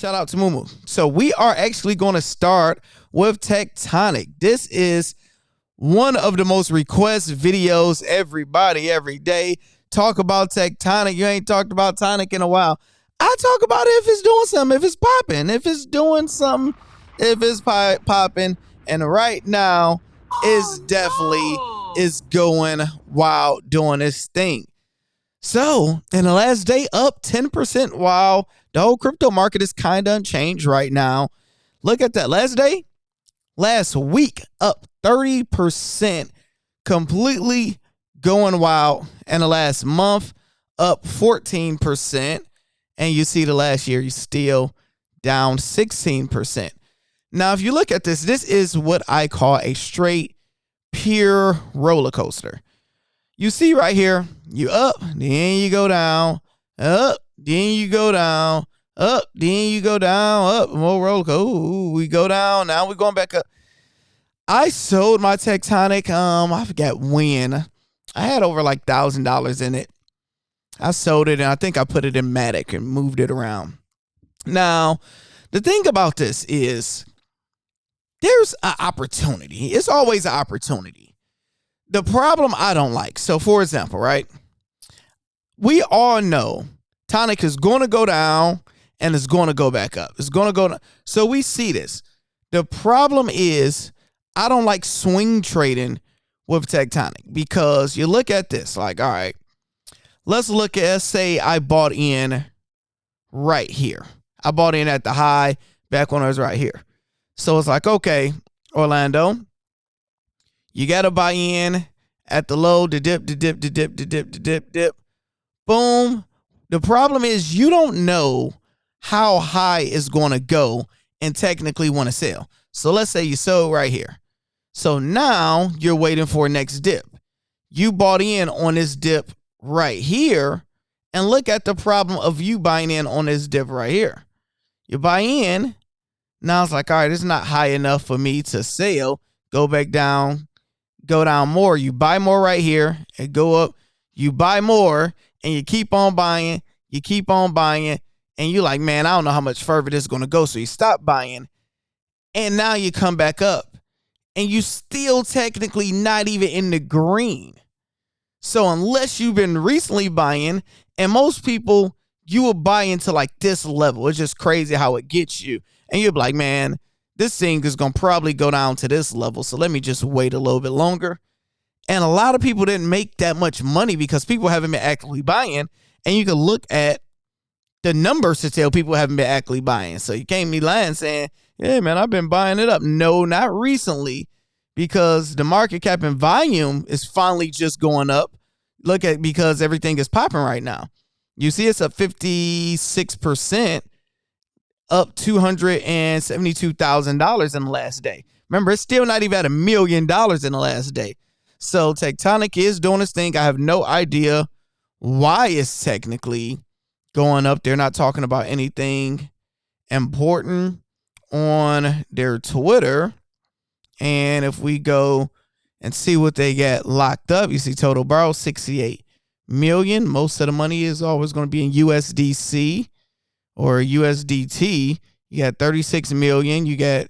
Shout out to Moomoo. So we are actually going to start with Tectonic. This is one of the most requested videos. Everybody, every day, talk about Tectonic. You ain't talked about Tonic in a while. I talk about it if it's doing something, if it's popping, if it's doing something, if it's popping. And right now, is definitely is going wild doing this thing. So in the last day, up 10%, while the whole crypto market is kind of unchanged right now. Look at that. Last week, up 30%, completely going wild. And the last month, up 14%. And you see the last year, you still down 16%. Now, if you look at this, this is what I call a straight, pure roller coaster. You see right here, you up, then you go down, up, then you go down, up, then you go down, up, more roller coaster. Ooh, we go down, now we're going back up. I sold my Tectonic, I forgot when. I had over like $1,000 in it. I sold it, and I think I put it in Matic and moved it around. Now, the thing about this is there's an opportunity. It's always an opportunity. The problem I don't like. So, for example, right? We all know Tonic is going to go down and it's going to go back up. It's going to go down. So we see this. The problem is I don't like swing trading with Tectonic because you look at this like, all right, let's look at, say I bought in right here. I bought in at the high back when I was right here. So it's like, okay, Orlando, you got to buy in at the low, the dip, the dip, the dip, the dip, the dip, dip. Boom. The problem is you don't know how high it's going to go and technically want to sell. So let's say you sold right here. So now you're waiting for next dip. You bought in on this dip right here, and look at the problem of you buying in on this dip right here. You buy in. Now it's like, all right, it's not high enough for me to sell. Go back down, go down more. You buy more right here and go up. You buy more and you keep on buying. You keep on buying. And you're like, man, I don't know how much further this is going to go. So you stop buying. And now you come back up. And you still technically not even in the green. So unless you've been recently buying, and most people, you will buy into like this level. It's just crazy how it gets you. And you're like, man, this thing is going to probably go down to this level. So let me just wait a little bit longer. And a lot of people didn't make that much money because people haven't been actively buying. And you can look at the numbers to tell people haven't been actively buying. So you can't be lying saying, yeah, man, I've been buying it up. No, not recently, because the market cap and volume is finally just going up. Look at, because everything is popping right now. You see it's up 56%. Up $272,000 in the last day. Remember, it's still not even at $1 million in the last day. So Tectonic is doing this thing. I have no idea why it's technically going up. They're not talking about anything important on their Twitter. And if we go and see what they got locked up, you see total borrow 68 million. Most of the money is always going to be in USDC. Or USDT. You got 36 million, you got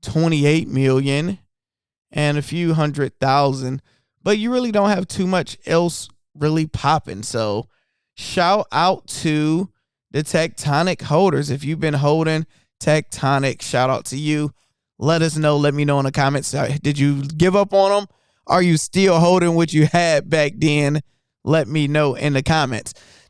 28 million, and a few 100,000. But you really don't have too much else really popping. So shout out to the Tectonic holders. If you've been holding Tectonic, shout out to you. Let us know. Let me know in the comments. Did you give up on them? Are you still holding what you had back then? Let me know in the comments.